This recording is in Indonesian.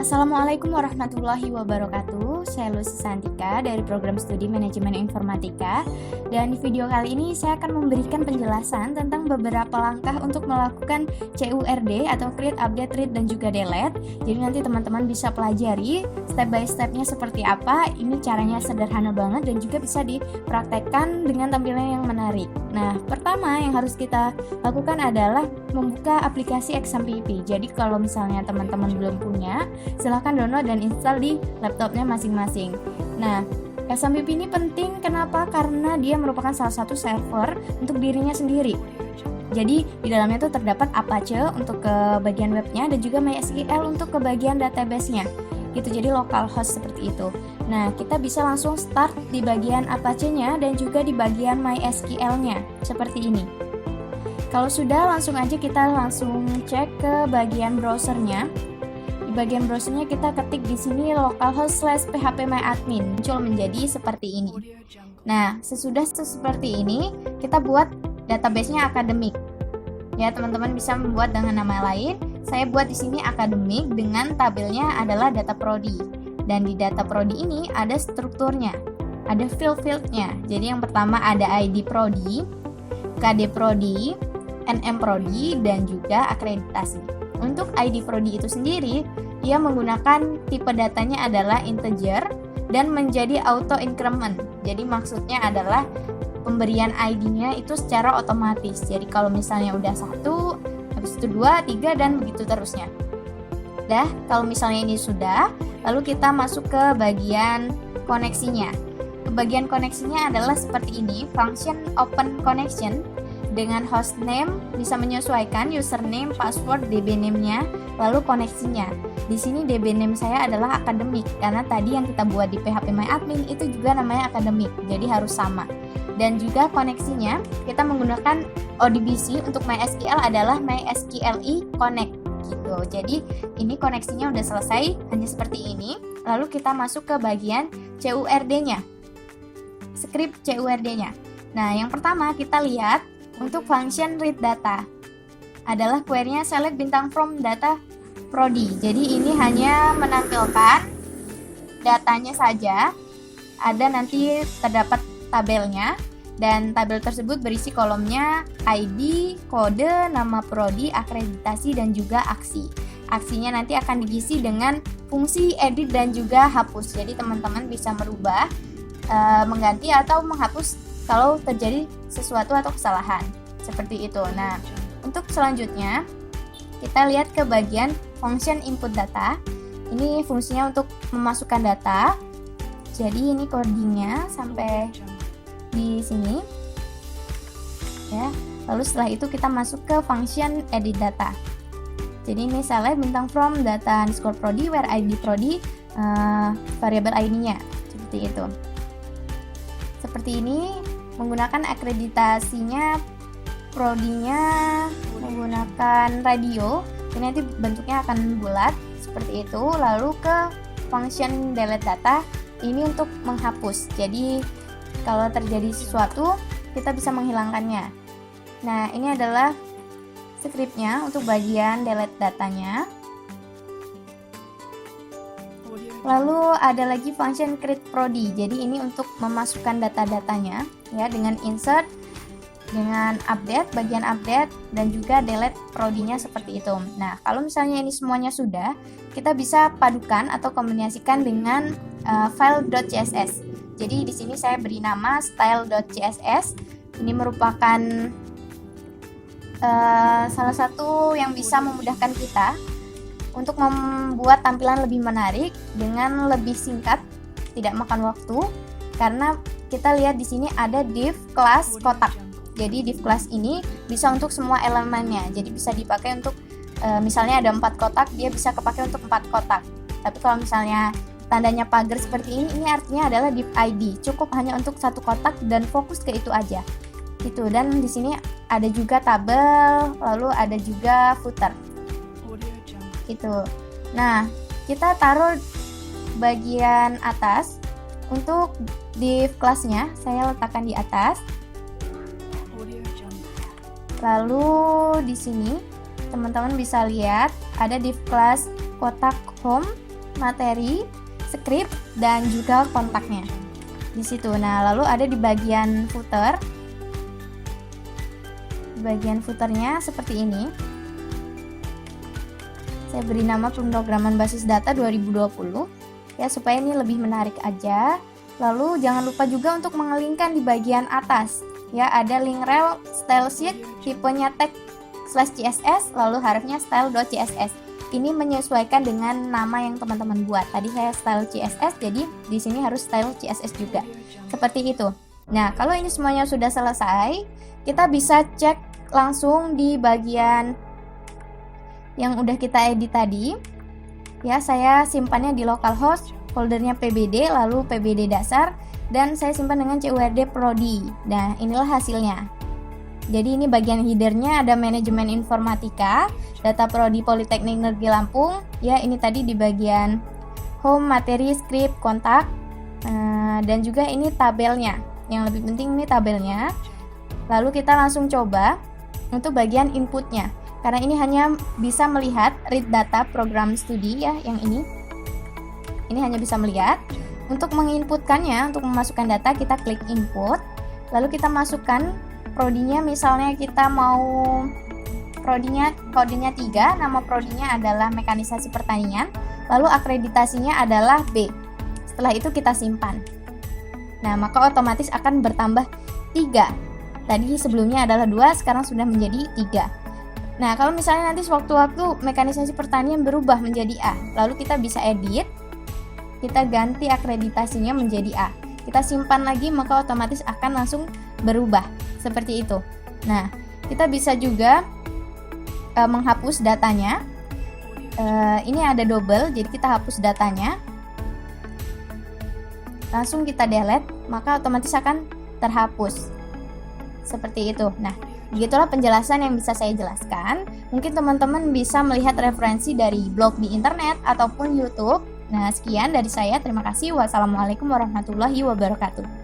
Assalamualaikum warahmatullahi wabarakatuh. Saya Lucy Santika dari program studi Manajemen Informatika. Dan di video kali ini saya akan memberikan penjelasan tentang beberapa langkah untuk melakukan CURD atau Create, Update, Read, dan juga Delete. Jadi nanti teman-teman bisa pelajari step by stepnya seperti apa. Ini caranya sederhana banget dan juga bisa dipraktekkan dengan tampilan yang menarik. Nah, pertama yang harus kita lakukan adalah membuka aplikasi XAMPP. Jadi kalau misalnya teman-teman belum punya, silahkan download dan install di laptopnya masing-masing. Nah, XAMPP ini penting kenapa? Karena dia merupakan salah satu server untuk dirinya sendiri. Jadi di dalamnya itu terdapat Apache untuk ke bagian webnya dan juga MySQL untuk ke bagian database-nya. Gitu, jadi local host seperti itu. Nah, kita bisa langsung start di bagian Apache-nya dan juga di bagian MySQL-nya seperti ini. Kalau sudah, langsung aja kita langsung cek ke bagian browsernya. Di bagian browsernya kita ketik di sini localhost/phpMyAdmin, muncul menjadi seperti ini. Nah, sesudah seperti ini, kita buat database-nya akademik. Ya, teman-teman bisa membuat dengan nama lain. Saya buat di sini akademik dengan tabelnya adalah data prodi. Dan di data prodi ini ada strukturnya, ada field-fieldnya. Jadi yang pertama ada ID prodi, KD prodi, NM prodi, dan juga akreditasi. Untuk ID prodi itu sendiri, ia menggunakan tipe datanya adalah integer dan menjadi auto increment. Jadi maksudnya adalah pemberian ID-nya itu secara otomatis. Jadi kalau misalnya udah 1, habis itu 2, 3, dan begitu terusnya. Dah, kalau misalnya ini sudah, lalu kita masuk ke bagian koneksinya. Bagian koneksinya adalah seperti ini, function open connection dengan hostname bisa menyesuaikan username, password, DB name-nya, lalu koneksinya. Di sini DB name saya adalah akademik karena tadi yang kita buat di phpMyAdmin itu juga namanya akademik, jadi harus sama. Dan juga koneksinya kita menggunakan ODBC, untuk MySQL adalah MySQLi Connect gitu. Jadi ini koneksinya udah selesai, hanya seperti ini. Lalu kita masuk ke bagian CURD-nya, script CURD-nya. Nah, yang pertama kita lihat untuk function read data adalah query-nya select bintang from data prodi. Jadi ini hanya menampilkan datanya saja. Ada nanti terdapat tabelnya, dan tabel tersebut berisi kolomnya ID, kode, nama prodi, akreditasi, dan juga aksi. Aksinya nanti akan diisi dengan fungsi edit dan juga hapus. Jadi teman-teman bisa merubah, mengganti atau menghapus kalau terjadi sesuatu atau kesalahan seperti itu. Nah, untuk selanjutnya kita lihat ke bagian function input data. Ini fungsinya untuk memasukkan data. Jadi ini codingnya sampai di sini ya. Lalu setelah itu kita masuk ke function edit data. Jadi ini select bintang from data underscore prodi where ID prodi, variabel ID-nya seperti itu. Seperti ini, menggunakan akreditasinya prodinya menggunakan radio. Ini nanti bentuknya akan bulat seperti itu. Lalu ke function delete data, ini untuk menghapus. Jadi kalau terjadi sesuatu, kita bisa menghilangkannya. Nah, ini adalah scriptnya untuk bagian delete datanya. Lalu ada lagi function create prodi. Jadi ini untuk memasukkan data-datanya ya, dengan insert, dengan update, bagian update, dan juga delete prodinya seperti itu. Nah, kalau misalnya ini semuanya sudah, kita bisa padukan atau kombinasikan dengan file.css. Jadi di sini saya beri nama style.css. Ini merupakan salah satu yang bisa memudahkan kita untuk membuat tampilan lebih menarik dengan lebih singkat, tidak makan waktu. Karena kita lihat di sini ada div class kotak. Jadi div class ini bisa untuk semua elemennya. Jadi bisa dipakai untuk misalnya ada 4 kotak, dia bisa kepakai untuk 4 kotak. Tapi kalau misalnya tandanya pagar seperti ini artinya adalah div ID. Cukup hanya untuk 1 kotak dan fokus ke itu aja. Gitu. Dan di sini ada juga tabel, lalu ada juga footer. Gitu. Nah, kita taruh bagian atas. Untuk div class-nya saya letakkan di atas. Lalu di sini teman-teman bisa lihat ada div class kotak home materi, script, dan juga kontaknya di situ. Nah, lalu ada di bagian footer. Bagian footernya seperti ini. Saya beri nama pemrograman basis data 2020 ya, supaya ini lebih menarik aja. Lalu jangan lupa juga untuk mengelingkan di bagian atas ya, ada link rel style sheet, tipenya text/css, lalu hurufnya style.css. Ini menyesuaikan dengan nama yang teman-teman buat. Tadi saya style CSS, jadi di sini harus style CSS juga. Seperti itu. Nah, kalau ini semuanya sudah selesai, kita bisa cek langsung di bagian yang udah kita edit tadi. Ya, saya simpannya di localhost, foldernya PBD, lalu PBD dasar, dan saya simpan dengan CURD Prodi. Nah, inilah hasilnya. Jadi ini bagian headernya ada manajemen informatika, data Prodi Politeknik Negeri Lampung. Ya, ini tadi di bagian home, materi, script, kontak, dan juga ini tabelnya. Yang lebih penting ini tabelnya. Lalu kita langsung coba untuk bagian inputnya, karena ini hanya bisa melihat read data program studi ya, yang ini hanya bisa melihat. Untuk menginputkannya, untuk memasukkan data, kita klik input, lalu kita masukkan prodinya. Misalnya kita mau prodinya kodenya 3, nama prodinya adalah mekanisasi pertanian, lalu akreditasinya adalah B. Setelah itu kita simpan. Nah, maka otomatis akan bertambah 3. Tadi sebelumnya adalah 2, sekarang sudah menjadi 3. Nah, kalau misalnya nanti sewaktu-waktu mekanisasi pertanian berubah menjadi A, lalu kita bisa edit, kita ganti akreditasinya menjadi A. Kita simpan lagi, maka otomatis akan langsung berubah. Seperti itu. Nah, kita bisa juga menghapus datanya. Ini ada double, jadi kita hapus datanya. Langsung kita delete, maka otomatis akan terhapus. Seperti itu. Nah, begitulah penjelasan yang bisa saya jelaskan. Mungkin teman-teman bisa melihat referensi dari blog di internet ataupun YouTube. Nah, sekian dari saya. Terima kasih. Wassalamualaikum warahmatullahi wabarakatuh.